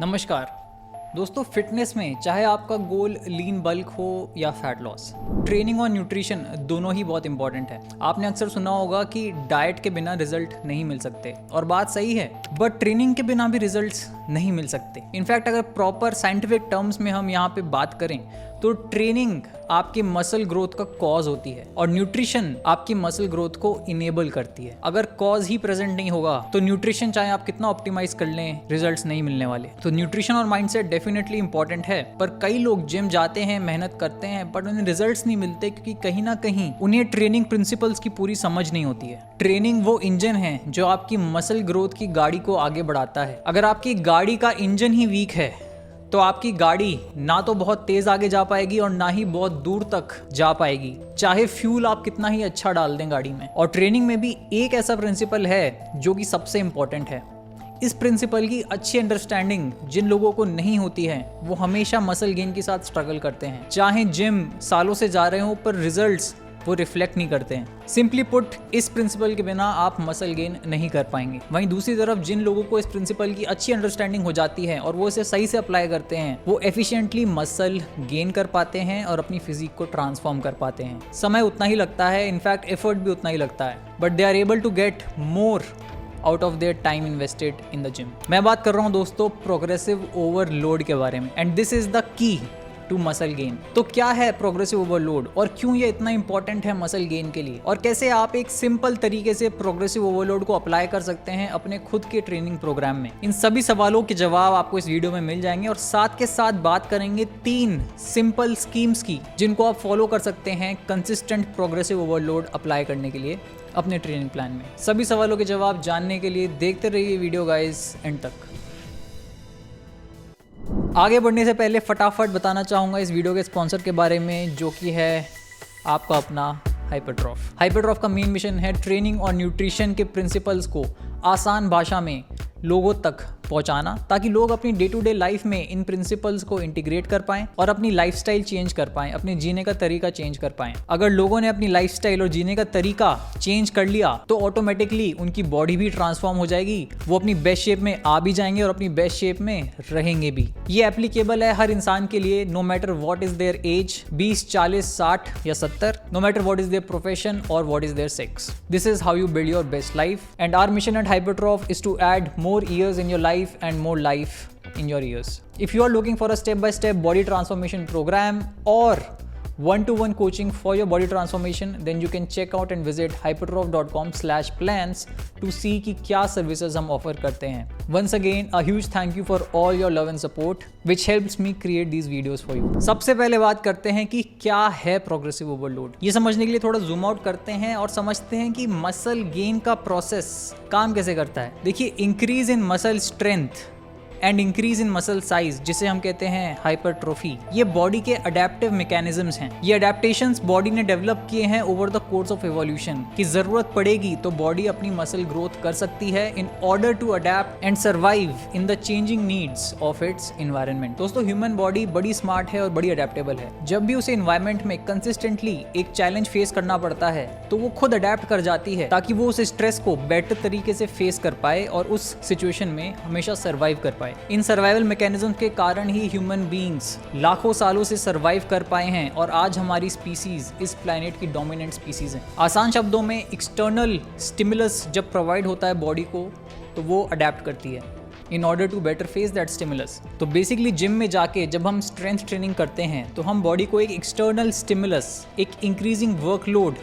नमस्कार दोस्तों, फिटनेस में चाहे आपका गोल लीन बल्क हो या फैट लॉस, ट्रेनिंग और न्यूट्रिशन दोनों ही बहुत इंपॉर्टेंट है। आपने अक्सर सुना होगा कि डाइट के बिना रिजल्ट नहीं मिल सकते, और बात सही है, बट ट्रेनिंग के बिना भी रिजल्ट्स नहीं मिल सकते। इनफैक्ट अगर प्रॉपर साइंटिफिक टर्म्स में हम यहाँ पे बात करें तो ट्रेनिंग आपकी मसल ग्रोथ का कॉज होती है और न्यूट्रिशन आपकी मसल ग्रोथ को इनेबल करती है। अगर कॉज ही प्रेजेंट नहीं होगा तो न्यूट्रिशन चाहे आप कितना ऑप्टिमाइज कर लें, रिजल्ट्स नहीं मिलने वाले। तो न्यूट्रिशन और माइंडसेट डेफिनेटली इंपॉर्टेंट है, पर कई लोग जिम जाते हैं, मेहनत करते हैं, बट उन्हें रिजल्ट्स नहीं मिलते क्योंकि कहीं ना कहीं उन्हें ट्रेनिंग प्रिंसिपल्स की पूरी समझ नहीं होती है। ट्रेनिंग वो इंजन है जो आपकी मसल ग्रोथ की गाड़ी को आगे बढ़ाता है। अगर आपकी गाड़ी का इंजन ही वीक है तो आपकी गाड़ी ना तो बहुत तेज आगे जा पाएगी और ना ही बहुत दूर तक जा पाएगी, चाहे फ्यूल आप कितना ही अच्छा डाल दें गाड़ी में। और ट्रेनिंग में भी एक ऐसा प्रिंसिपल है जो कि सबसे इंपॉर्टेंट है। इस प्रिंसिपल की अच्छी अंडरस्टैंडिंग जिन लोगों को नहीं होती है वो हमेशा मसल गेन के साथ स्ट्रगल करते हैं। चाहे जिम सालों से जा रहे हो पर रिजल्ट्स वो रिफ्लेक्ट नहीं करते हैं। सिंपली पुट, इस प्रिंसिपल के बिना आप मसल गेन नहीं कर पाएंगे। वहीं दूसरी तरफ जिन लोगों को इस प्रिंसिपल की अच्छी अंडरस्टैंडिंग हो जाती है और वो इसे सही से अप्लाई करते हैं, वो एफिशिएंटली मसल गेन कर पाते हैं और अपनी फिजिक को ट्रांसफॉर्म कर पाते हैं। समय उतना ही लगता है, इनफैक्ट एफर्ट भी उतना ही लगता है, but they are able to get more out of their time invested in the gym. मैं बात कर रहा हूँ दोस्तों प्रोग्रेसिव ओवरलोड के बारे में, and this is the key to muscle gain. तो क्या है प्रोग्रेसिव ओवरलोड और क्यों ये इतना इंपॉर्टेंट है मसल गेन के लिए, और कैसे आप एक सिंपल तरीके से प्रोग्रेसिव ओवरलोड को अप्लाई कर सकते हैं अपने खुद के ट्रेनिंग प्रोग्राम में। इन सभी सवालों के जवाब आपको इस वीडियो में मिल जाएंगे, और साथ के साथ बात करेंगे 3 सिंपल स्कीम्स की जिनको आप फॉलो कर सकते हैं कंसिस्टेंट प्रोग्रेसिव ओवरलोड अप्लाई करने के लिए अपने ट्रेनिंग प्लान में। सभी सवालों के जवाब जानने के लिए देखते रहिए वीडियो गाइस एंड तक। आगे बढ़ने से पहले फटाफट बताना चाहूँगा इस वीडियो के स्पॉन्सर के बारे में, जो कि है आपका अपना हाइपरट्रॉफ। हाइपरट्रॉफ का मेन मिशन है ट्रेनिंग और न्यूट्रिशन के प्रिंसिपल्स को आसान भाषा में लोगों तक पहुंचाना, ताकि लोग अपनी डे टू डे लाइफ में इन प्रिंसिपल्स को इंटीग्रेट कर पाएं और अपनी लाइफस्टाइल चेंज कर पाएं, अपने जीने का तरीका चेंज कर पाएं। अगर लोगों ने अपनी लाइफस्टाइल और जीने का तरीका चेंज कर लिया तो ऑटोमेटिकली उनकी बॉडी भी ट्रांसफॉर्म हो जाएगी, वो अपनी बेस्ट शेप में आ भी जाएंगे और अपनी बेस्ट शेप में रहेंगे भी। ये एप्लीकेबल है हर इंसान के लिए, no matter what is their age, 20, 40, 60 या 70, no matter what is their profession और what is their sex. This is how you build your best life, and our mission at Hypertroph is to add more years in your life and more life in your years. If you are looking for a step-by-step body transformation program or one-to-one coaching for your body transformation, then you can check out and visit hypertroph.com/plans to see कि क्या services हम offer करते हैं। Once again, a huge thank you for all your love and support, which helps me create these videos for you. सबसे पहले बात करते हैं कि क्या है प्रोग्रेसिव ओवरलोड। ये समझने के लिए थोड़ा जूम आउट करते हैं और समझते हैं कि मसल गेन का प्रोसेस काम कैसे करता है। देखिए, increase in muscle strength and increase in muscle size, जिसे हम कहते हैं हाइपरट्रोफी, ये बॉडी के अडेप्टिव मैकेनिज्म्स हैं। ये अडेप्टेशंस बॉडी ने डेवलप किए हैं over the course of evolution, कि जरूरत पड़ेगी तो बॉडी अपनी मसल ग्रोथ कर सकती है in order to adapt and survive in the changing needs of its environment. दोस्तों, ह्यूमन बॉडी बड़ी स्मार्ट है और बड़ी अडेप्टेबल है। जब भी उसे एनवायरनमेंट में कंसिस्टेंटली एक चैलेंज फेस करना पड़ता है तो वो खुद अडेप्ट कर जाती है, ताकि वो उस स्ट्रेस को बेटर तरीके से फेस कर पाए और उस सिचुएशन में हमेशा सर्वाइव कर पाए। इन सर्वाइवल मैकेनिज्म के कारण ही ह्यूमन बीइंग्स लाखों सालों से सर्वाइव कर पाए हैं और आज हमारी स्पीसीज इस प्लैनेट की डोमिनेंट स्पीसीज है। आसान शब्दों में, एक्सटर्नल स्टिमुलस जब प्रोवाइड होता है बॉडी को तो वो अडेप्ट करती है in order to better face that stimulus. तो बेसिकली जिम में जाके जब हम स्ट्रेंथ ट्रेनिंग करते हैं तो हम बॉडी को एक एक्सटर्नल स्टिमुलस, एक इंक्रीजिंग वर्कलोड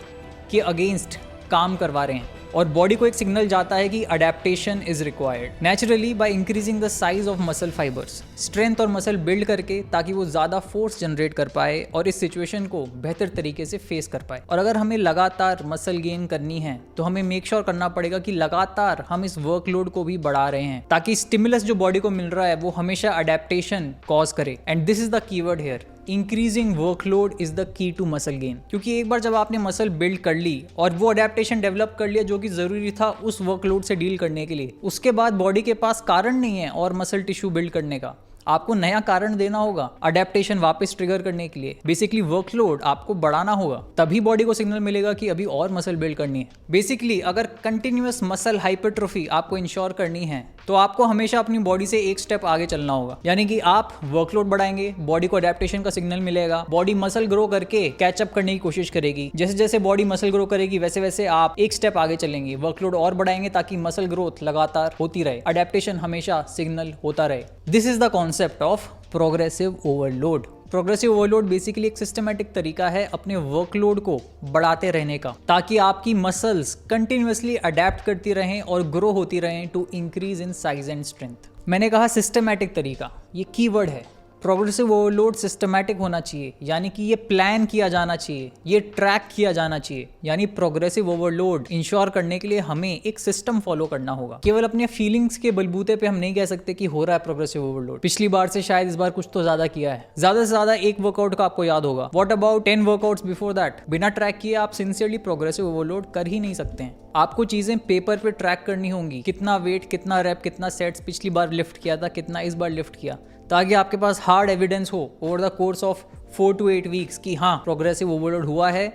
के अगेंस्ट काम करवा रहे हैं, और बॉडी को एक सिग्नल जाता है कि adaptation is required naturally bye increasing the size of muscle fibres, strength और मसल बिल्ड करके, ताकि वो ज़्यादा फोर्स जनरेट कर पाए और इस सिचुएशन को बेहतर तरीके से फेस कर पाए। और अगर हमें लगातार मसल गेन करनी है तो हमें मेक श्योर करना पड़ेगा कि लगातार हम इस वर्कलोड को भी बढ़ा रहे हैं, ताकि स्टिमुलस जो बॉडी को मिल रहा है वो हमेशा अडेप्टेशन कॉज करे। And this is the keyword here, increasing workload is the key to muscle gain. क्योंकि एक बार जब आपने मसल बिल्ड कर ली और वो अडेप्टेशन डेवलप कर लिया जो कि जरूरी था उस वर्कलोड से डील करने के लिए, उसके बाद बॉडी के पास कारण नहीं है और मसल टिश्यू बिल्ड करने का, आपको नया कारण देना होगा अडेप्टेशन वापस ट्रिगर करने के लिए। बेसिकली वर्कलोड आपको बढ़ाना होगा, तभी बॉडी को सिग्नल मिलेगा कि अभी और मसल बिल्ड करनी है। बेसिकली अगर कंटिन्यूअस मसल हाइपरट्रोफी आपको इंश्योर करनी है तो आपको हमेशा अपनी बॉडी से एक स्टेप आगे चलना होगा। यानी कि आप वर्कलोड बढ़ाएंगे, बॉडी को अडेप्टेशन का सिग्नल मिलेगा, बॉडी मसल ग्रो करके कैचअप करने की कोशिश करेगी। जैसे जैसे बॉडी मसल ग्रो करेगी वैसे वैसे आप एक स्टेप आगे चलेंगे, वर्कलोड और बढ़ाएंगे ताकि मसल ग्रोथ लगातार होती रहे, अडेप्टेशन हमेशा सिग्नल होता रहे। This is the concept of progressive overload. Progressive overload basically एक सिस्टमैटिक तरीका है अपने वर्कलोड को बढ़ाते रहने का, ताकि आपकी मसल्स कंटिन्यूअसली अडेप्ट करती रहें और ग्रो होती रहें to increase in size and strength. मैंने कहा सिस्टमैटिक तरीका, ये कीवर्ड है। प्रोग्रेसिव ओवरलोड सिस्टमैटिक होना चाहिए, यानी कि ये प्लान किया जाना चाहिए, ये ट्रैक किया जाना चाहिए। यानी प्रोग्रेसिव ओवरलोड इंश्योर करने के लिए हमें एक सिस्टम फॉलो करना होगा। केवल अपने फीलिंग्स के बलबूते पे हम नहीं कह सकते कि हो रहा है प्रोग्रेसिव ओवरलोड। पिछली बार से शायद इस बार कुछ तो ज्यादा किया है, ज्यादा से ज्यादा एक वर्कआउट का आपको याद होगा। What about 10 workouts before that? बिना ट्रैक किए आप सिंसियरली प्रोग्रेसिव ओवरलोड कर ही नहीं सकते हैं। आपको चीजें पेपर पे ट्रैक करनी होंगी, कितना वेट, कितना रैप, कितना सेट्स पिछली बार लिफ्ट किया था, कितना इस बार लिफ्ट किया, ताकि आपके पास हार्ड एविडेंस हो over the course of 4 to 8 weeks कि हाँ प्रोग्रेसिव ओवरलोड हुआ है,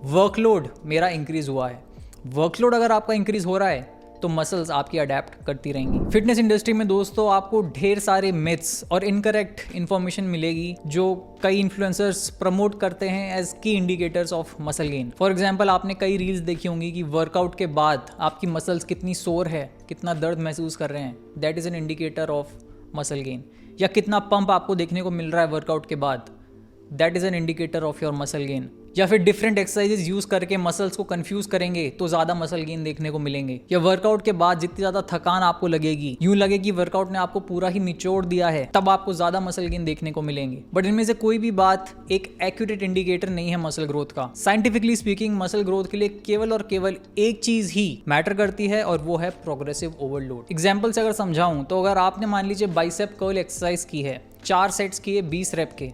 वर्कलोड मेरा इंक्रीज हुआ है। वर्कलोड अगर आपका इंक्रीज हो रहा है तो मसल्स आपकी अडेप्ट करती रहेंगी। फिटनेस इंडस्ट्री में दोस्तों आपको ढेर सारे मिथ्स और इनकरेक्ट इन्फॉर्मेशन मिलेगी जो कई इन्फ्लुएंसर्स प्रमोट करते हैं एज की indicators of muscle gain. For example आपने कई रील्स देखी होंगी कि वर्कआउट के बाद आपकी मसल्स कितनी सोर है, कितना दर्द महसूस कर रहे हैं, that is an indicator of muscle gain. या कितना पंप आपको देखने को मिल रहा है वर्कआउट के बाद, that is an indicator of your muscle gain. या फिर डिफरेंट एक्सरसाइजेज यूज करके मसल्स को कंफ्यूज करेंगे तो ज्यादा मसल गेन देखने को मिलेंगे। या वर्कआउट के बाद जितनी ज्यादा थकान आपको लगेगी, यूं लगे कि वर्कआउट ने आपको पूरा ही निचोड़ दिया है, तब आपको ज्यादा मसल गेन देखने को मिलेंगे। बट इनमें से कोई भी बात एक एक्यूरेट इंडिकेटर नहीं है मसल ग्रोथ का। साइंटिफिकली स्पीकिंग मसल ग्रोथ के लिए केवल और केवल एक चीज ही मैटर करती है और वो है प्रोग्रेसिव ओवरलोड। एग्जाम्पल से अगर समझाऊं तो अगर आपने मान लीजिए बाइसेप कर्ल एक्सरसाइज की है, 4 सेट्स किए 20 रेप के,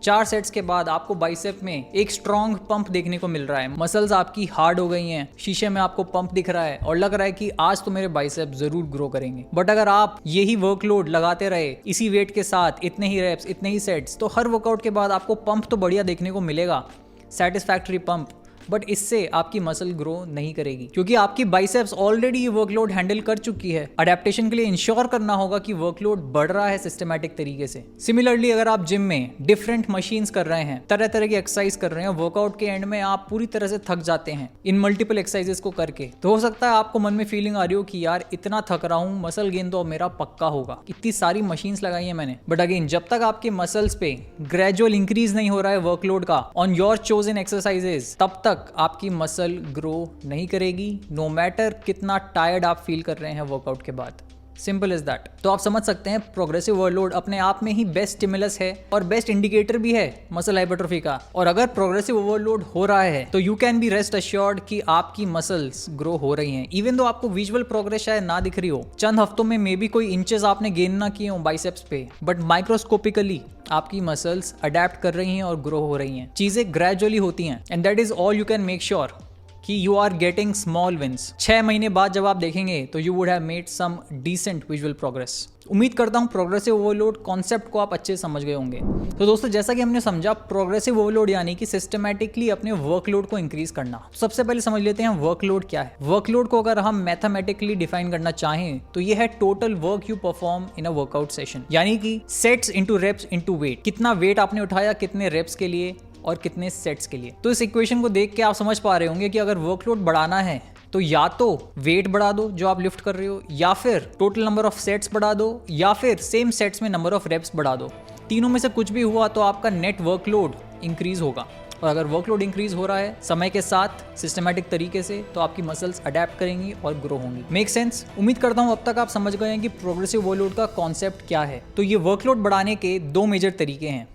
4 सेट्स के बाद आपको बाइसेप में एक स्ट्रॉन्ग पंप देखने को मिल रहा है, मसल्स आपकी हार्ड हो गई हैं, शीशे में आपको पंप दिख रहा है और लग रहा है कि आज तो मेरे बाइसेप जरूर ग्रो करेंगे। बट अगर आप यही वर्कलोड लगाते रहे इसी वेट के साथ, इतने ही रेप्स, इतने ही सेट्स, तो हर वर्कआउट के बाद आपको पंप तो बढ़िया देखने को मिलेगा, सेटिस्फैक्टरी पंप, बट इससे आपकी मसल ग्रो नहीं करेगी क्योंकि आपकी बाइसेप्स ऑलरेडी ये वर्कलोड हैंडल कर चुकी है। अडेप्टेशन के लिए इंश्योर करना होगा कि वर्कलोड बढ़ रहा है सिस्टमैटिक तरीके से। सिमिलरली अगर आप जिम में डिफरेंट मशीन्स कर रहे हैं, तरह तरह की एक्सरसाइज कर रहे हैं, वर्कआउट के एंड में आप पूरी तरह से थक जाते हैं इन मल्टीपल एक्सरसाइजेस को करके, तो हो सकता है आपको मन में फीलिंग आ रही हो कि यार इतना थक रहा हूँ, मसल गेन तो मेरा पक्का होगा, इतनी सारी मशीन्स लगाई है मैंने। बट अगेन जब तक आपके मसल्स पे ग्रेजुअल इंक्रीज नहीं हो रहा है वर्कलोड का ऑन योर चोजन एक्सरसाइजेस, तब तक आपकी मसल ग्रो नहीं करेगी, नो मैटर कितना टायर्ड आप फील कर रहे हैं वर्कआउट के बाद। Simple is that. तो आप समझ सकते हैं प्रोग्रेसिव ओवरलोड अपने आप में ही बेस्ट स्टिमुलस है और बेस्ट इंडिकेटर भी है मसल हाइपरट्रोफी का। और अगर प्रोग्रेसिव ओवरलोड हो रहा है तो you can be rest assured कि आपकी मसल्स ग्रो हो रही हैं, इवन दो आपको विजुअल प्रोग्रेस शायद ना दिख रही हो, चंद हफ्तों में मे बी कोई इंचेस आपने गेन ना किए हो बाइसेप्स पे, बट माइक्रोस्कोपिकली आपकी मसल्स अडेप्ट कर रही हैं और ग्रो हो रही हैं। चीजें ग्रेजुअली होती हैं and that is all you can make sure कि you are getting small wins. 6 महीने बाद जब आप देखेंगे तो you would have made some decent visual progress. उम्मीद करता हूं प्रोग्रेसिव ओवरलोड कॉन्सेप्ट को आप अच्छे समझ गए होंगे। तो दोस्तों जैसा कि हमने समझा प्रोग्रेसिव ओवरलोड यानी कि सिस्टमैटिकली अपने वर्कलोड को इंक्रीज करना। सबसे पहले समझ लेते हैं वर्कलोड क्या है। वर्कलोड को अगर हम मैथमेटिकली डिफाइन करना चाहें तो ये है total work you perform in a workout session, यानी कि sets into reps into weight. कितना वेट आपने उठाया, कितने रेप्स के लिए और कितने सेट्स के लिए। तो इस इक्वेशन को देख के आप समझ पा रहे होंगे कि अगर वर्कलोड बढ़ाना है तो या तो वेट बढ़ा दो जो आप लिफ्ट कर रहे हो, या फिर टोटल नंबर ऑफ सेट्स बढ़ा दो, या फिर सेम सेट्स में नंबर ऑफ रेप्स बढ़ा दो। तीनों में से कुछ भी हुआ तो आपका नेट वर्कलोड इंक्रीज होगा। और अगर वर्कलोड इंक्रीज हो रहा है समय के साथ सिस्टमैटिक तरीके से तो आपकी मसल्स अडेप्ट करेंगी और ग्रो होंगी। Make sense? उम्मीद करता हूं अब तक आप समझ गए हैं कि प्रोग्रेसिव ओवरलोड का कॉन्सेप्ट क्या है। तो ये वर्कलोड बढ़ाने के 2 मेजर तरीके हैं।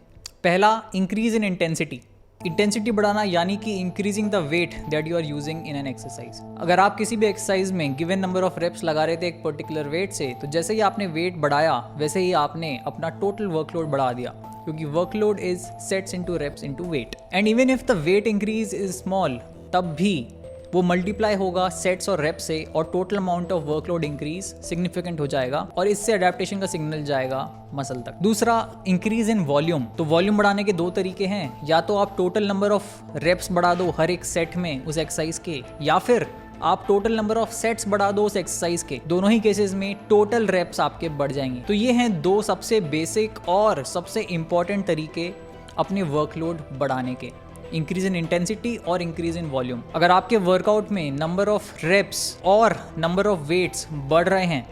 पहला, इंक्रीज इन इंटेंसिटी। इंटेंसिटी बढ़ाना यानी कि increasing the weight that you are using in an exercise. अगर आप किसी भी एक्सरसाइज में गिवन नंबर ऑफ रेप्स लगा रहे थे एक पर्टिकुलर वेट से, तो जैसे ही आपने वेट बढ़ाया वैसे ही आपने अपना टोटल वर्कलोड बढ़ा दिया, क्योंकि workload is sets into reps into weight. And even if the weight increase is small, तब भी वो मल्टीप्लाई होगा सेट्स और रेप से और total amount of workload increase significant हो जाएगा और इससे अडेप्टेशन का सिग्नल जाएगा मसल तक। दूसरा, इंक्रीज इन वॉल्यूम। तो वॉल्यूम बढ़ाने के दो तरीके हैं, या तो आप टोटल नंबर ऑफ रेप्स बढ़ा दो हर एक सेट में उस एक्सरसाइज के, या फिर आप टोटल नंबर ऑफ सेट्स बढ़ा दो उस एक्सरसाइज के। दोनों ही केसेस में टोटल रेप्स आपके बढ़ जाएंगे। तो ये हैं दो सबसे बेसिक और सबसे इंपॉर्टेंट तरीके अपने वर्कलोड बढ़ाने के, इंक्रीज इन इंटेंसिटी और इंक्रीज इन वॉल्यूम। अगर आपके वर्कआउट में नंबर ऑफ रेप्स और नंबर ऑफ वेट्स बढ़ रहे हैं,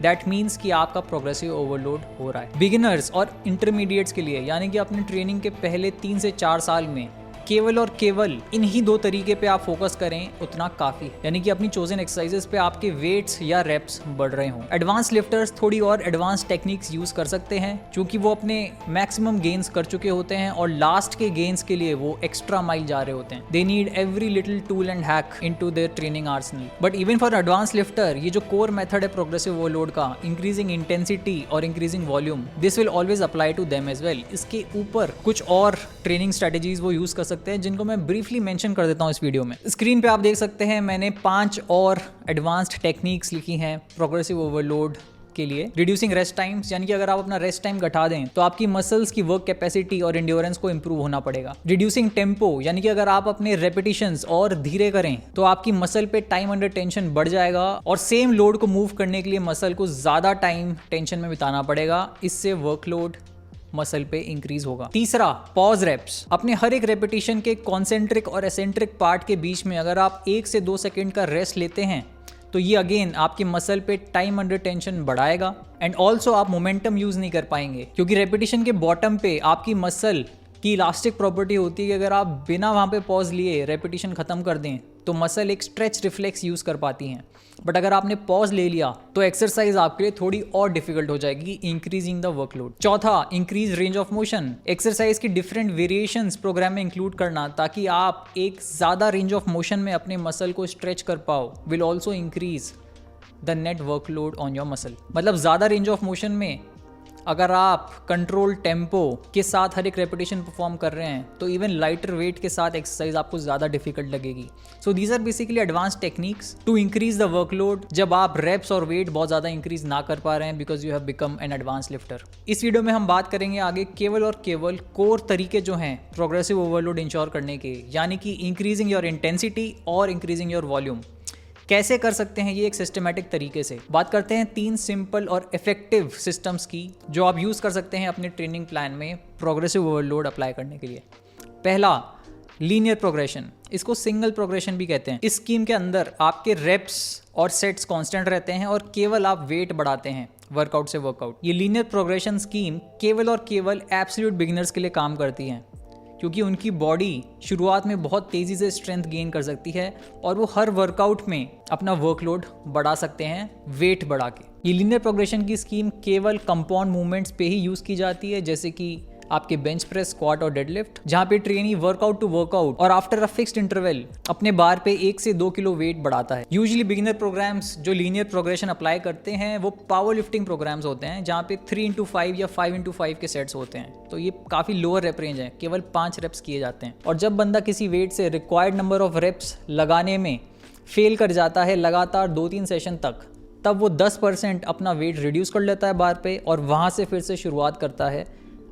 दैट मीन्स कि आपका प्रोग्रेसिव ओवरलोड हो रहा है। बिगिनर्स और इंटरमीडिएट्स के लिए, यानी कि अपने ट्रेनिंग के पहले 3 से 4 साल में केवल और केवल इन्हीं दो तरीके पे आप फोकस करें उतना काफी, यानी कि अपनी चोजन एक्सरसाइजेस पे आपके वेट्स या रेप्स बढ़ रहे हों। एडवांस लिफ्टर्स थोड़ी और एडवांस टेक्निक्स यूज कर सकते हैं, क्योंकि वो अपने मैक्सिमम गेन्स कर चुके होते हैं और लास्ट के गेन्स के लिए वो एक्स्ट्रा माइल जा रहे होते हैं। They need every little tool and hack into their training arsenal. But even for advance lifter, ये जो कोर मेथड है प्रोग्रेसिव ओवरलोड का, इंक्रीजिंग इंटेंसिटी और increasing volume, this will always apply to them as well. इसके ऊपर कुछ और training strategies वो यूज कर सकते हैं, जिनको मैं ब्रीफली मेंशन कर देता हूं इस वीडियो में। स्क्रीन पे आप देख सकते हैं मैंने 5 और एडवांस्ड टेक्निक्स लिखी हैं प्रोग्रेसिव ओवरलोड के लिए। रिड्यूसिंग रेस्ट टाइम्स, यानी कि अगर आप अपना रेस्ट टाइम घटा दें तो आपकी मसल्स की वर्क कैपेसिटी और एंड्योरेंस को इंप्रूव होना पड़ेगा। रिड्यूसिंग टेम्पो, यानी कि अगर आप अपने रेपिटेशंस और धीरे करें तो आपकी मसल पे टाइम अंडर टेंशन बढ़ जाएगा और सेम लोड को मूव करने के लिए मसल को ज्यादा टाइम टेंशन में बिताना पड़ेगा। इससे वर्कलोड मसल पे इंक्रीज होगा। तीसरा, पॉज रेप्स। अपने हर एक रेपिटेशन के कॉन्सेंट्रिक और एसेंट्रिक पार्ट के बीच में अगर आप 1 से 2 सेकंड का रेस्ट लेते हैं तो ये अगेन आपकी मसल पे टाइम अंडर टेंशन बढ़ाएगा एंड ऑल्सो आप मोमेंटम यूज नहीं कर पाएंगे, क्योंकि रेपिटेशन के बॉटम पे आपकी मसल की इलास्टिक प्रॉपर्टी होती है कि अगर आप बिना वहां पे पॉज लिए रेपिटेशन खत्म कर दें तो मसल एक स्ट्रेच रिफ्लेक्स यूज कर पाती हैं। बट अगर आपने पॉज ले लिया तो एक्सरसाइज आपके लिए थोड़ी और डिफिकल्ट हो जाएगी, इंक्रीजिंग द वर्कलोड। चौथा, increase range of motion. Exercise की डिफरेंट वेरिएशंस प्रोग्राम में इंक्लूड करना ताकि आप एक ज्यादा रेंज ऑफ मोशन में अपने मसल को स्ट्रेच कर पाओ, will also increase the net workload on your muscle. मतलब ज्यादा रेंज ऑफ मोशन में अगर आप कंट्रोल टेम्पो के साथ हर एक रेपिटेशन परफॉर्म कर रहे हैं तो इवन लाइटर वेट के साथ एक्सरसाइज आपको ज़्यादा डिफिकल्ट लगेगी। So these are basically advance techniques to increase the workload जब आप रेप्स और वेट बहुत ज़्यादा इंक्रीज ना कर पा रहे हैं, because you have become an advance lifter. इस वीडियो में हम बात करेंगे आगे केवल और केवल कोर तरीके जो हैं प्रोग्रेसिव ओवरलोड इंश्योर करने के, यानी कि इंक्रीजिंग योर इंटेंसिटी और इंक्रीजिंग योर वॉल्यूम। कैसे कर सकते हैं ये एक सिस्टमैटिक तरीके से। बात करते हैं 3 सिंपल और इफेक्टिव सिस्टम्स की जो आप यूज़ कर सकते हैं अपने ट्रेनिंग प्लान में प्रोग्रेसिव ओवरलोड अप्लाई करने के लिए। पहला, लीनियर प्रोग्रेशन। इसको सिंगल प्रोग्रेशन भी कहते हैं। इस स्कीम के अंदर आपके रेप्स और सेट्स कांस्टेंट रहते हैं और केवल आप वेट बढ़ाते हैं वर्कआउट से वर्कआउट। ये लीनियर प्रोग्रेशन स्कीम केवल और केवल एब्सोल्यूट बिगिनर्स के लिए काम करती है, क्योंकि उनकी बॉडी शुरुआत में बहुत तेज़ी से स्ट्रेंथ गेन कर सकती है और वो हर वर्कआउट में अपना वर्कलोड बढ़ा सकते हैं वेट बढ़ा के। ये लीनियर प्रोग्रेशन की स्कीम केवल कंपाउंड मूवमेंट्स पे ही यूज़ की जाती है, जैसे कि आपके बेंच प्रेस, स्क्वाट और डेडलिफ्ट, जहाँ पे ट्रेनी वर्कआउट टू वर्कआउट और आफ्टर अ फिक्स्ड इंटरवल अपने बार पे 1 से 2 किलो वेट बढ़ाता है। यूजुअली बिगिनर प्रोग्राम्स जो लीनियर प्रोग्रेशन अप्लाई करते हैं वो पावर लिफ्टिंग प्रोग्राम्स होते हैं, जहाँ पे 3x5 या 5x5 के सेट्स होते हैं। तो ये काफ़ी लोअर रेप रेंज है, केवल 5 रेप्स किए जाते हैं। और जब बंदा किसी वेट से रिक्वायर्ड नंबर ऑफ रेप्स लगाने में फेल कर जाता है लगातार 2-3 सेशन तक, तब वो 10% अपना वेट रिड्यूस कर लेता है बार पे और वहाँ से फिर से शुरुआत करता है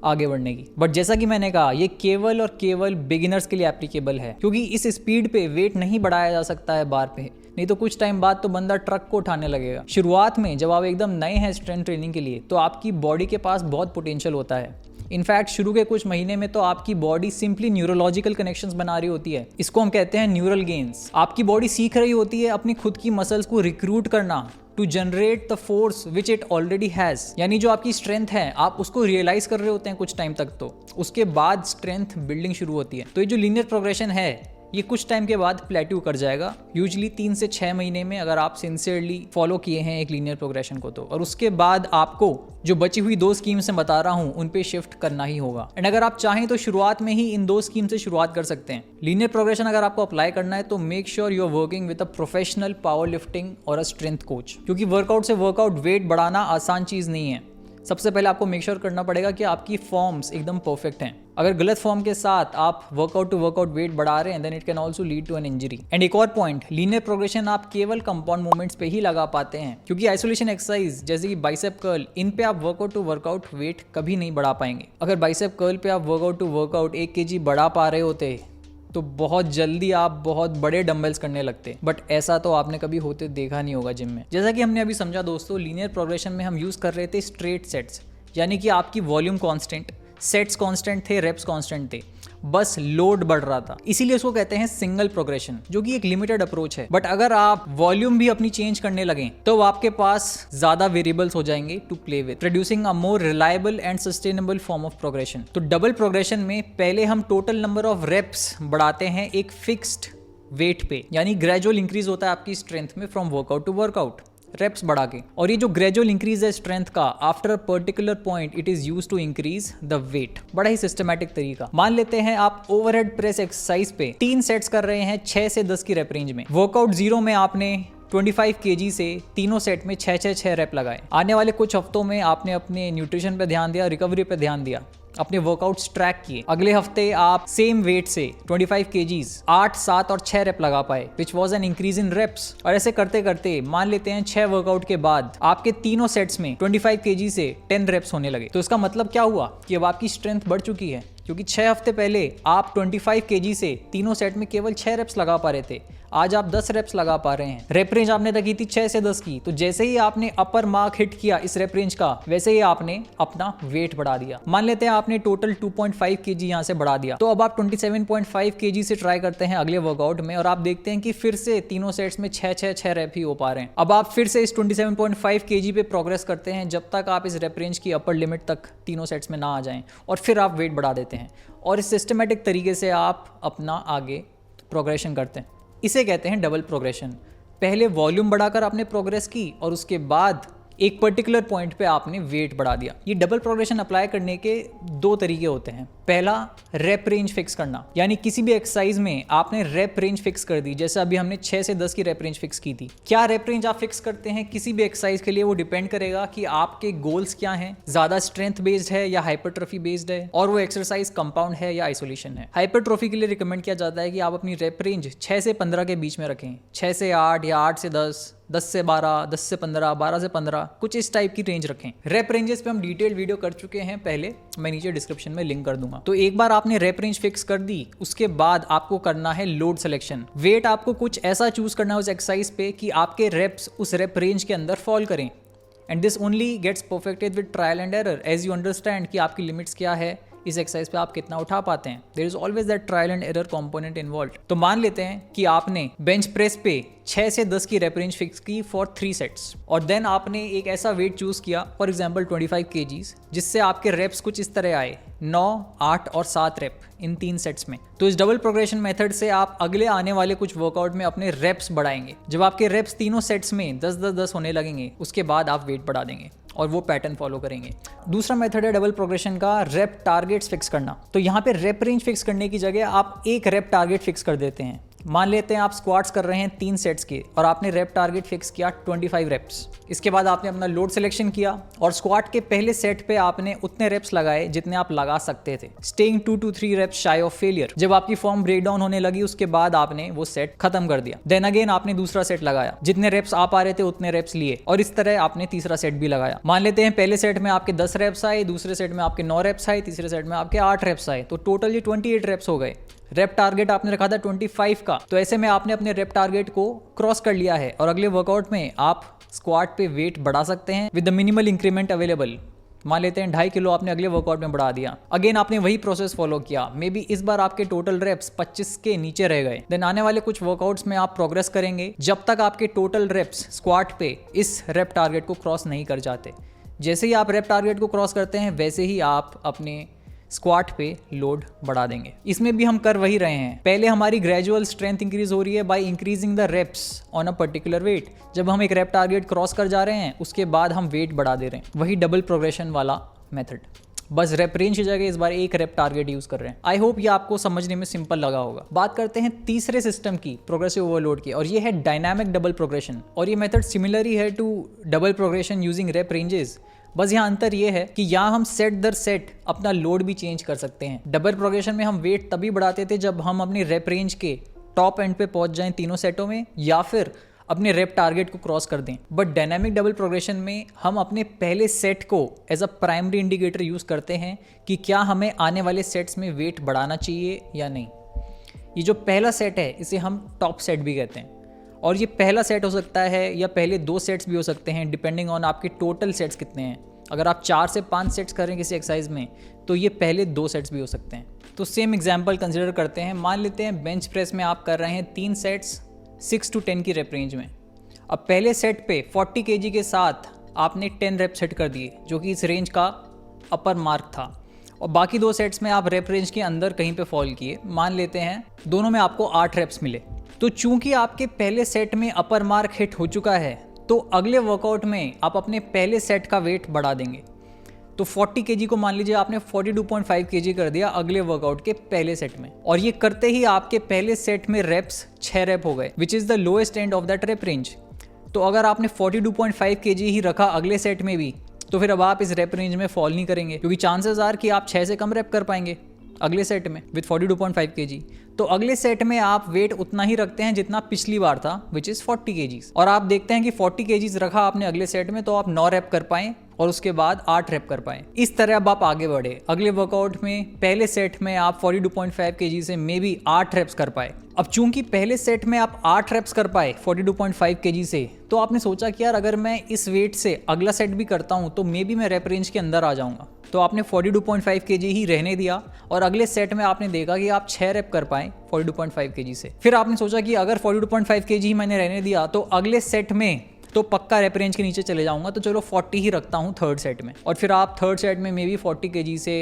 आगे बढ़ने की। बट जैसा कि मैंने कहा, ये केवल और केवल बिगिनर्स के लिए एप्लीकेबल है, क्योंकि इस स्पीड पे वेट नहीं बढ़ाया जा सकता है बार पे, नहीं तो कुछ टाइम बाद तो बंदा ट्रक को उठाने लगेगा। शुरुआत में जब आप एकदम नए हैं स्ट्रेंथ ट्रेनिंग के लिए तो आपकी बॉडी के पास बहुत पोटेंशियल होता है। इनफैक्ट शुरू के कुछ महीने में तो आपकी बॉडी सिंपली न्यूरोलॉजिकल कनेक्शंस बना रही होती है। इसको हम कहते हैं न्यूरल गेन्स। आपकी बॉडी सीख रही होती है अपनी खुद की मसल्स को रिक्रूट करना to generate the force which it already has. यानी जो आपकी स्ट्रेंथ है आप उसको रियलाइज कर रहे होते हैं कुछ टाइम तक, तो उसके बाद स्ट्रेंथ बिल्डिंग शुरू होती है। तो ये जो लीनियर प्रोग्रेशन है ये कुछ टाइम के बाद प्लेट्यू कर जाएगा, यूजुअली 3 से 6 महीने में, अगर आप सिंसियरली फॉलो किए हैं एक लीनियर प्रोग्रेशन को तो। और उसके बाद आपको जो बची हुई 2 स्कीम से बता रहा हूं उन पे शिफ्ट करना ही होगा। एंड अगर आप चाहें तो शुरुआत में ही इन 2 स्कीम से शुरुआत कर सकते हैं। लीनियर प्रोग्रेशन अगर आपको अप्लाई करना है तो make sure you are working with a professional power lifting और अ स्ट्रेंथ कोच, क्योंकि वर्कआउट से वर्कआउट वेट बढ़ाना आसान चीज नहीं है। सबसे पहले आपको मेक श्योर करना पड़ेगा कि आपकी फॉर्म्स एकदम परफेक्ट हैं। अगर गलत फॉर्म के साथ आप वर्कआउट टू वर्कआउट वेट बढ़ा रहे हैं then it can also lead to an injury. And एक और पॉइंट, लीनियर प्रोग्रेशन आप केवल कंपाउंड मूवमेंट्स पे ही लगा पाते हैं, क्योंकि आइसोलेशन एक्सरसाइज जैसे कि बाइसेप कर्ल, इन पे आप वर्कआउट टू वर्कआउट वेट कभी नहीं बढ़ा पाएंगे। अगर बाइसेप कर्ल पे आप वर्कआउट टू वर्कआउट 1 kg बढ़ा पा रहे होते तो बहुत जल्दी आप बहुत बड़े डंबल्स करने लगते, बट ऐसा तो आपने कभी होते देखा नहीं होगा जिम में। जैसा कि हमने अभी समझा दोस्तों, लीनियर प्रोग्रेशन में हम यूज कर रहे थे स्ट्रेट सेट्स, यानी कि आपकी वॉल्यूम कांस्टेंट, सेट्स कांस्टेंट थे, रेप्स कांस्टेंट थे, बस लोड बढ़ रहा था। इसीलिए उसको कहते हैं सिंगल प्रोग्रेशन, जो कि एक लिमिटेड अप्रोच है। बट अगर आप वॉल्यूम भी अपनी चेंज करने लगें तो आपके पास ज्यादा वेरिएबल्स हो जाएंगे to play with, producing a more reliable and sustainable form of progression. तो डबल प्रोग्रेशन में पहले हम टोटल नंबर ऑफ रेप्स बढ़ाते हैं एक फिक्स्ड वेट पे, यानी ग्रेजुअल इंक्रीज होता है आपकी स्ट्रेंथ में from workout to workout, reps बढ़ा के। और ये जो ग्रेजुअल इंक्रीज है स्ट्रेंथ का, after a particular point it is used to increase the weight. बड़ा ही सिस्टमैटिक तरीका। मान लेते हैं आप ओवरहेड प्रेस एक्सरसाइज पे 3 सेट्स कर रहे हैं 6 से 10 की रेप रेंज में। वर्कआउट 0 में आपने 25 kg से तीनों सेट में 6 रेप लगाए। आने वाले कुछ हफ्तों में आपने अपने न्यूट्रिशन पे ध्यान दिया, रिकवरी पे ध्यान दिया, अपने वर्कआउट्स ट्रैक किए। अगले हफ्ते आप सेम वेट से 25 kgs 8, 7 और 6 रेप लगा पाए, which was an increase in reps. और ऐसे करते करते मान लेते हैं 6 वर्कआउट के बाद आपके तीनों सेट्स में 25 kg से 10 रेप्स होने लगे। तो इसका मतलब क्या हुआ कि अब आपकी स्ट्रेंथ बढ़ चुकी है, क्योंकि 6 हफ्ते पहले आप 25 kg से तीनों सेट में केवल 6 रेप्स लगा पा रहे थे, आज आप 10 रेप्स लगा पा रहे हैं। रेप रेंज आपने रखी थी 6 से 10 की, तो जैसे ही आपने अपर मार्क हिट किया इस रेप रेंज का, वैसे ही आपने अपना वेट बढ़ा दिया। मान लेते हैं आपने टोटल 2.5 kg यहाँ से बढ़ा दिया, तो अब आप 27.5 kg से ट्राई करते हैं अगले वर्कआउट में, और आप देखते हैं कि फिर से तीनों सेट्स में 6 रेप ही हो पा रहे हैं। अब आप फिर से इस 27.5 kg पे प्रोग्रेस करते हैं जब तक आप इस रेप रेंज की अपर लिमिट तक तीनों सेट्स में ना आ जाएं, और फिर आप वेट बढ़ा देते हैं, और इस सिस्टमेटिक तरीके से आप अपना आगे प्रोग्रेशन करते हैं। इसे कहते हैं डबल प्रोग्रेशन। पहले वॉल्यूम बढ़ाकर आपने प्रोग्रेस की और उसके बाद एक पर्टिकुलर पॉइंट पे आपने वेट बढ़ा दिया। ये डबल प्रोग्रेशन अप्लाई करने के 2 तरीके होते हैं। पहला, रेप रेंज फिक्स करना, यानी किसी भी एक्सरसाइज में आपने रेप रेंज फिक्स कर दी। जैसे अभी हमने 6 से 10 की रेप रेंज फिक्स की थी। क्या रेप रेंज आप फिक्स करते हैं किसी भी एक्सरसाइज के लिए, वो डिपेंड करेगा कि आपके गोल्स क्या हैं, ज्यादा स्ट्रेंथ बेस्ड है या हाइपरट्रॉफी बेस्ड है, और वो एक्सरसाइज कंपाउंड है या आइसोलेशन है। हाइपरट्रॉफी के लिए रिकमेंड किया जाता है कि आप अपनी रेप रेंज 6 से 15 के बीच में रखें, 6 से 8 या 8 से 10, 10 से 12, 10 से 15, 12 से 15, कुछ इस टाइप की रेंज रखें। रेप रेंजेस पे हम डिटेल वीडियो कर चुके हैं पहले, मैं नीचे डिस्क्रिप्शन में लिंक कर दूंगा। तो एक बार आपने रेप रेंज फिक्स कर दी, उसके बाद आपको करना है लोड सिलेक्शन। वेट आपको कुछ ऐसा चूज करना है उस एक्सरसाइज पे कि आपके रेप्स उस रेप रेंज के अंदर फॉल करें, and this only gets perfected with trial and error, as you understand कि आपकी लिमिट्स क्या है, इस एक्सरसाइज पे आप कितना उठा पाते हैं। There is always that trial and error component involve. तो मान लेते हैं कि आपने बेंच प्रेस पे 6 से 10 की रेप रेंज फिक्स की फॉर 3 सेट्स, और देन आपने एक ऐसा वेट चूज किया, फॉर एग्जांपल 25 kgs, जिससे आपके रेप्स कुछ इस तरह आए, 9, 8 और 7 रेप इन 3 सेट्स में। तो इस डबल प्रोग्रेशन मेथड से आप अगले आने वाले कुछ वर्कआउट में अपने रेप्स बढ़ाएंगे। जब आपके रेप्स तीनों सेट्स में 10-10-10 होने लगेंगे, उसके बाद आप वेट बढ़ा देंगे और वो पैटर्न फॉलो करेंगे। दूसरा मेथड है डबल प्रोग्रेशन का, रेप टारगेट्स फिक्स करना। तो यहाँ पे रेप रेंज फिक्स करने की जगह आप एक रेप टारगेट फिक्स कर देते हैं। मान लेते हैं आप स्क्वाट्स कर रहे हैं 3 सेट्स के, और आपने रेप टारगेट फिक्स किया 25 रेप्स। इसके बाद आपने अपना लोड सिलेक्शन किया, और स्क्वाट के पहले सेट पे आपने उतने रेप्स लगाए जितने आप लगा सकते थे, staying 2 to 3 reps shy of failure. जब आपकी फॉर्म ब्रेक डाउन होने लगी, उसके बाद आपने वो सेट खत्म कर दिया। देन अगेन आपने दूसरा सेट लगाया, जितने रेप्स आ पा रहे थे उतने रेप्स लिए, और इस तरह आपने तीसरा सेट भी लगाया। मान लेते हैं पहले सेट में आपके 10 रेप्स आए, दूसरे सेट में आपके 9 रेप्स आए, तीसरे सेट में आपके 8 रेप्स आए, तो टोटल ये 28 रेप्स हो गए। रेप टारगेट आपने रखा था 25 का, तो ऐसे में आपने अपने रेप टारगेट को क्रॉस कर लिया है, और अगले वर्कआउट में आप स्क्वाट पे वेट बढ़ा सकते हैं with the minimal increment available. मान लेते हैं 2.5 किलो आपने अगले वर्कआउट में बढ़ा दिया। अगेन आपने वही प्रोसेस फॉलो किया, मे बी इस बार आपके टोटल रेप्स 25 के नीचे रह गए। देन आने वाले कुछ वर्कआउट्स में आप प्रोग्रेस करेंगे जब तक आपके टोटल रेप्स स्क्वाट पे इस रेप टारगेट को क्रॉस नहीं कर जाते। जैसे ही आप रेप टारगेट को क्रॉस करते हैं, वैसे ही आप अपने स्क्वाट पे लोड बढ़ा देंगे। इसमें भी हम कर वही रहे हैं। पहले हमारी ग्रेजुअल स्ट्रेंथ इंक्रीज हो रही है by increasing the reps on a particular weight. जब हम एक रेप टारगेट क्रॉस कर जा रहे हैं, उसके बाद हम वेट बढ़ा दे रहे हैं। वही डबल प्रोग्रेशन वाला मेथड, बस रेप रेंज की जगह इस बार एक रेप टारगेट यूज कर रहे हैं। आई होप ये आपको समझने में सिंपल लगा होगा। बात करते हैं तीसरे सिस्टम की, प्रोग्रेसिव ओवरलोड की, और ये है डायनामिक डबल प्रोग्रेशन। और ये मेथड सिमिलर ही है to double progression using rep ranges, बस यहाँ अंतर ये है कि यहाँ हम सेट दर सेट अपना लोड भी चेंज कर सकते हैं। डबल प्रोग्रेशन में हम वेट तभी बढ़ाते थे जब हम अपने रेप रेंज के टॉप एंड पे पहुंच जाएं तीनों सेटों में, या फिर अपने रेप टारगेट को क्रॉस कर दें। बट डायनामिक डबल प्रोग्रेशन में हम अपने पहले सेट को as a primary indicator use करते हैं कि क्या हमें आने वाले सेट्स में वेट बढ़ाना चाहिए या नहीं। ये जो पहला सेट है इसे हम टॉप सेट भी कहते हैं, और ये पहला सेट हो सकता है या पहले 2 सेट्स भी हो सकते हैं डिपेंडिंग ऑन आपके टोटल सेट्स कितने हैं। अगर आप 4 से 5 सेट्स करें किसी एक्सरसाइज में तो ये पहले 2 सेट्स भी हो सकते हैं। तो सेम एग्जांपल कंसिडर करते हैं। मान लेते हैं बेंच प्रेस में आप कर रहे हैं 3 सेट्स 6 to 10 की रेप रेंज में। अब पहले सेट पे 40 kg के साथ आपने 10 रेप सेट कर दिए जो कि इस रेंज का अपर मार्क था, और बाकी 2 सेट्स में आप रेप रेंज के अंदर कहीं पे फॉल किए। मान लेते हैं दोनों में आपको 8 रेप्स मिले। तो चूंकि आपके पहले सेट में अपर मार्क हिट हो चुका है तो अगले वर्कआउट में आप अपने पहले सेट का वेट बढ़ा देंगे। तो 40 kg को मान लीजिए आपने 42.5 kg कर दिया अगले वर्कआउट के पहले सेट में, और ये करते ही आपके पहले सेट में रेप्स 6 रेप हो गए, which is the lowest end of that rape range. तो अगर आपने 42.5 kg ही रखा अगले सेट में भी, तो फिर अब आप इस रेप रेंज में फॉल नहीं करेंगे, क्योंकि चांसेस आर कि आप 6 से कम रेप कर पाएंगे अगले सेट में विद 42.5 kg। तो अगले सेट में आप वेट उतना ही रखते हैं जितना पिछली बार था, विच इज़ 40 kg, और आप देखते हैं कि 40 kg रखा आपने अगले सेट में तो आप 9 रेप कर पाएँ और उसके बाद 8 रेप कर पाएँ। इस तरह अब आप आगे बढ़े। अगले वर्कआउट में पहले सेट में आप 42.5 kg से मे बी 8 रेप्स कर पाए। अब चूंकि पहले सेट में आप 8 रेप्स कर पाए 42.5 kg से, तो आपने सोचा कि यार अगर मैं इस वेट से अगला सेट भी करता हूं तो मे बी मैं रेप रेंज के अंदर आ जाऊंगा। तो आपने 42.5 kg ही रहने दिया, और अगले सेट में आपने देखा कि आप 6 रेप कर पाए 42.5 kg से। फिर आपने सोचा कि अगर 42.5 kg ही मैंने रहने दिया तो अगले सेट में तो पक्का रेप रेंज के नीचे चले जाऊंगा, तो चलो 40 ही रखता हूं थर्ड सेट में। और फिर आप थर्ड सेट में मे बी 40 kg से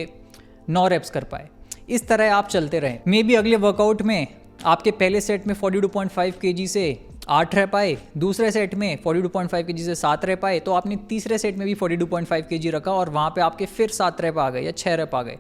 9 रेप्स कर पाए। इस तरह आप चलते रहे। मे बी अगले वर्कआउट में आपके पहले सेट में 42.5 kg से 8 रह पाए, दूसरे सेट में 42.5 kg से 7 रह पाए, तो आपने तीसरे सेट में भी 42.5 kg रखा और वहाँ पे आपके फिर 7 रैप आ गए या 6 रैप आ गए।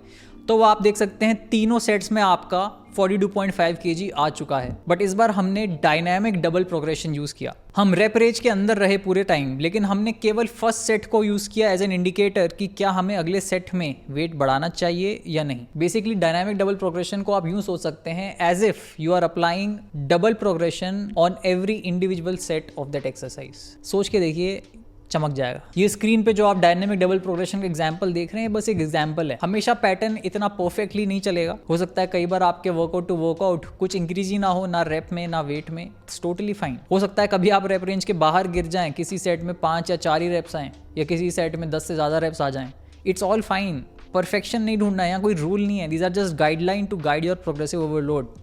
तो वो आप देख सकते हैं तीनों सेट्स में आपका 42.5 kg आ चुका है। बट इस बार हमने डायनामिक डबल प्रोग्रेशन यूज़ किया। हम रेप रेंज के अंदर रहे पूरे टाइम, लेकिन हमने केवल फर्स्ट सेट को यूज़ किया एज एन इंडिकेटर कि क्या हमें अगले सेट में वेट बढ़ाना चाहिए या नहीं। बेसिकली डायनामिक डबल प्रोग्रेशन को आप यूँ सोच सकते हैं as if you are applying double progression on every individual set of that exercise. सोच के देखिए, चमक जाएगा। ये स्क्रीन पे जो आप डायनामिक डबल प्रोग्रेशन का एग्जांपल देख रहे हैं बस एक एग्जांपल है। हमेशा पैटर्न इतना परफेक्टली नहीं चलेगा। हो सकता है कई बार आपके वर्कआउट टू वर्कआउट कुछ इंक्रीज ही ना हो, ना रेप में ना वेट में। It's totally fine. हो सकता है कभी आप रेप रेंज के बाहर गिर जाएं, किसी सेट में 5 या 4 ही रेप्स आएँ या किसी सेट में 10 से ज़्यादा रेप्स आ जाएं। It's all fine. परफेक्शन नहीं ढूंढना है, यहाँ कोई रूल नहीं है। These are just guideline to guide your progressive overload.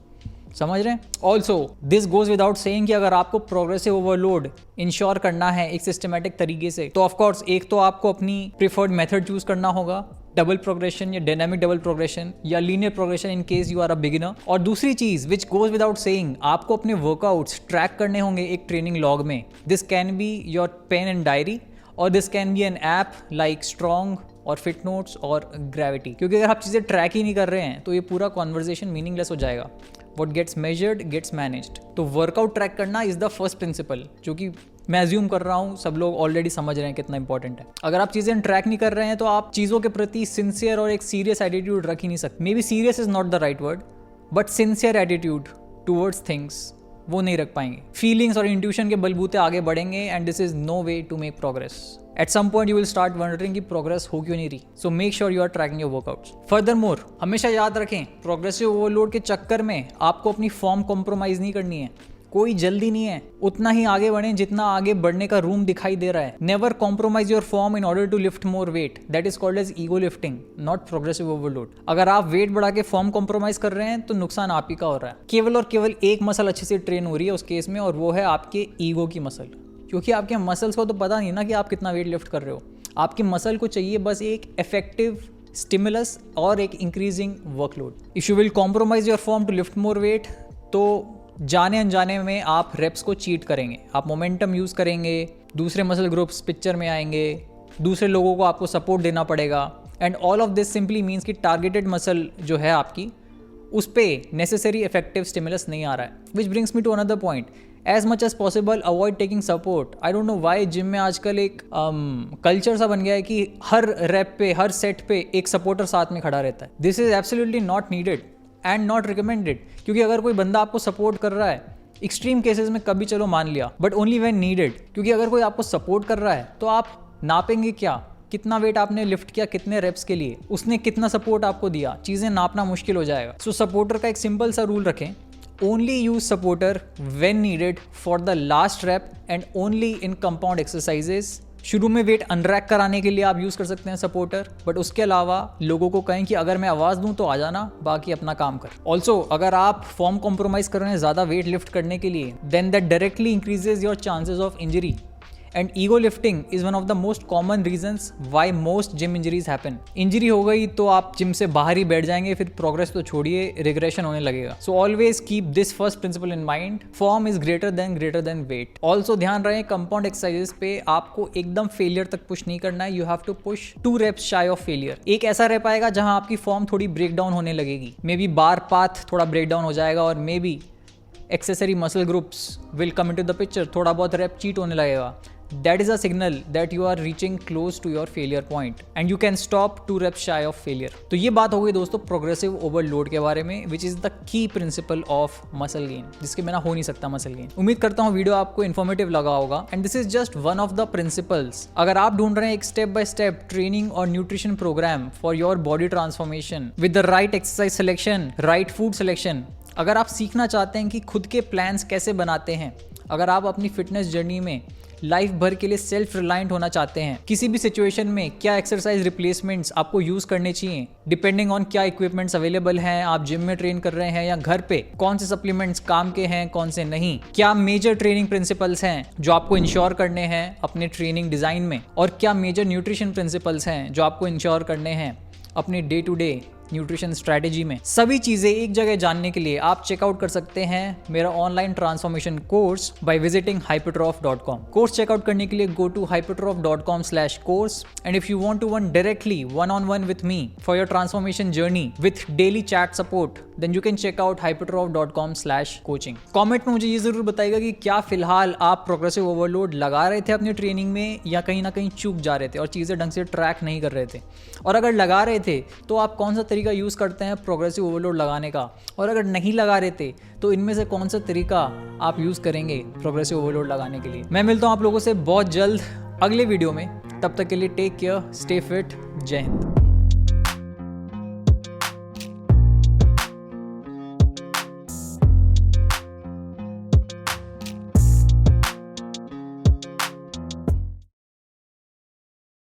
समझ रहे हैं? Also this goes without saying कि अगर आपको प्रोग्रेसिव ओवरलोड इंश्योर करना है एक सिस्टमेटिक तरीके से, तो ऑफकोर्स एक तो आपको अपनी प्रिफर्ड मेथड चूज करना होगा, डबल प्रोग्रेशन या डायनामिक डबल प्रोग्रेशन या linear progression in case you are a beginner. और दूसरी चीज विच गोज विदाउट सेइंग, आपको अपने वर्कआउट्स ट्रैक करने होंगे एक ट्रेनिंग लॉग में। This can be your pen and diary और this can be an app like strong और फिट नोट्स और ग्रेविटी। क्योंकि अगर आप चीज़ें ट्रैक ही नहीं कर रहे हैं तो ये पूरा कॉन्वर्जेशन मीनिंगलेस हो जाएगा। What gets measured gets managed। तो वर्कआउट ट्रैक करना इज द फर्स्ट प्रिंसिपल, जो कि मैं अज्यूम कर रहा हूँ सब लोग ऑलरेडी समझ रहे हैं कितना इंपॉर्टेंट है। अगर आप चीज़ें ट्रैक नहीं कर रहे हैं तो आप चीज़ों के प्रति सिंसियर और एक सीरियस एटीट्यूड रख ही नहीं सकते। May be serious is not the right word, but sincere attitude towards things वो नहीं रख पाएंगे। फीलिंग्स और इंट्यूशन के बलबूते आगे बढ़ेंगे and this is no way to make progress. At some point you will start wondering कि प्रोग्रेस हो क्यों नहीं रही। So make sure you are tracking your workouts. Furthermore, हमेशा याद रखें प्रोग्रेसिव ओवरलोड के चक्कर में आपको अपनी फॉर्म कॉम्प्रोमाइज नहीं करनी है। कोई जल्दी नहीं है, उतना ही आगे बढ़ें जितना आगे बढ़ने का रूम दिखाई दे रहा है। Never compromise your form in order to lift more weight. That is called as ego lifting, not progressive overload. अगर आप वेट बढ़ा के फॉर्म कॉम्प्रोमाइज कर रहे हैं तो नुकसान आप ही का हो रहा है। केवल और केवल एक मसल अच्छे से ट्रेन हो रही है उस केस में, और वो है आपके ईगो की मसल। क्योंकि आपके मसल्स को तो पता नहीं ना कि आप कितना वेट लिफ्ट कर रहे हो। आपकी मसल को चाहिए बस एक इफेक्टिव स्टिमुलस और एक increasing workload. If you will compromise your form to lift more weight, तो जाने अनजाने में आप रेप्स को चीट करेंगे। आप मोमेंटम यूज़ करेंगे, दूसरे मसल ग्रुप्स पिक्चर में आएंगे, दूसरे लोगों को आपको सपोर्ट देना पड़ेगा, and all of this simply means कि टारगेटेड मसल जो है आपकी, उस पर नेसेसरी इफेक्टिव स्टिमुलस नहीं आ रहा है। Which brings me to another point. As much as possible avoid taking support. I don't know why gym में आजकल एक कल्चर सा बन गया है कि हर रैप पे, हर सेट पे एक सपोर्टर साथ में खड़ा रहता है। This is absolutely not needed and not recommended, क्योंकि अगर कोई बंदा आपको सपोर्ट कर रहा है, एक्सट्रीम केसेस में कभी चलो मान लिया, बट ओनली व्हेन नीडेड, क्योंकि अगर कोई आपको सपोर्ट कर रहा है तो आप नापेंगे क्या, कितना वेट आपने लिफ्ट किया, कितने रेप्स के लिए, उसने कितना सपोर्ट आपको दिया, चीज़ें नापना मुश्किल हो जाएगा। सो सपोर्टर का एक सिंपल सा रूल रखें, only use supporter when needed for the last rep and only in compound exercises. शुरू में वेट अनरैक कराने के लिए आप यूज़ कर सकते हैं सपोर्टर, बट उसके अलावा लोगों को कहें कि अगर मैं आवाज़ दूं तो आ जाना, बाकी अपना काम कर। ऑल्सो अगर आप फॉर्म कॉम्प्रोमाइज कर रहे हैं ज़्यादा वेट लिफ्ट करने के लिए, then that directly increases your chances of injury. And ego lifting is one of the most common reasons why most gym injuries happen. Injury हो गई तो आप जिम से बाहर ही बैठ जाएंगे, फिर प्रोग्रेस तो छोड़िए, रिग्रेशन होने लगेगा। So always keep this first principle in mind, form is greater than weight. Also ध्यान रहे कंपाउंड एक्सरसाइजेस पे आपको एकदम फेलियर तक पुश नहीं करना है, you have to push 2 reps shy of failure. एक ऐसा रैप आएगा जहां आपकी फॉर्म थोड़ी ब्रेक डाउन होने लगेगी, मे बी बार पाथ थोड़ा ब्रेक डाउन हो जाएगा, और may be accessory muscle groups will come into the picture, थोड़ा बहुत रैप चीट होने लगेगा। That is a signal that you are reaching close to your failure point and you can stop 2 reps shy of failure। तो ये बात हो गई दोस्तों प्रोग्रेसिव ओवरलोड के बारे में, which is the key principle of muscle gain, जिसके बिना हो नहीं सकता मसल गेन। उम्मीद करता हूँ वीडियो आपको इन्फॉर्मेटिव लगा होगा and this is just one of the principles. अगर आप ढूंढ रहे हैं एक स्टेप बाय स्टेप ट्रेनिंग और nutrition program for your body transformation with the right exercise selection, right food selection, अगर आप सीखना चाहते हैं कि खुद के प्लान्स कैसे बनाते हैं, अगर आप अपनी फिटनेस जर्नी में लाइफ भर के लिए सेल्फ रिलायंट होना चाहते हैं, किसी भी सिचुएशन में क्या एक्सरसाइज रिप्लेसमेंट्स आपको यूज करने चाहिए डिपेंडिंग ऑन क्या इक्विपमेंट्स अवेलेबल हैं, आप जिम में ट्रेन कर रहे हैं या घर पे, कौन से सप्लीमेंट्स काम के हैं कौन से नहीं, क्या मेजर ट्रेनिंग प्रिंसिपल्स हैं जो आपको इंश्योर करने हैं अपने ट्रेनिंग डिजाइन में, और क्या मेजर न्यूट्रिशन प्रिंसिपल्स हैं जो आपको इंश्योर करने हैं अपने day to day nutrition strategy में, सभी चीजें एक जगह जानने के लिए आप चेकआउट कर सकते हैं मेरा online transformation course by visiting hypertroph.com। Course checkout करने के लिए go to hypertroph.com/course and if you want to work directly one-on-one with me for your transformation journey with daily chat support, then you can check out hypertroph.com/coaching। Comment में मुझे ये जरूर बताइएगा कि क्या फिलहाल आप प्रोग्रेसिव ओवरलोड लगा रहे थे अपनी ट्रेनिंग में या कहीं ना कहीं चूक जा रहे थे और चीजें ढंग से ट्रैक नहीं कर रहे थे, और अगर लगा रहे थे तो आप कौन सा तरीका यूज करते हैं प्रोग्रेसिव ओवरलोड लगाने का, और अगर नहीं लगा रहे थे तो इनमें से कौन सा तरीका आप यूज करेंगे प्रोग्रेसिव ओवरलोड लगाने के लिए। मैं मिलता हूं आप लोगों से बहुत जल्द अगले वीडियो में, तब तक के लिए टेक केयर, स्टे फिट, जय हिंद।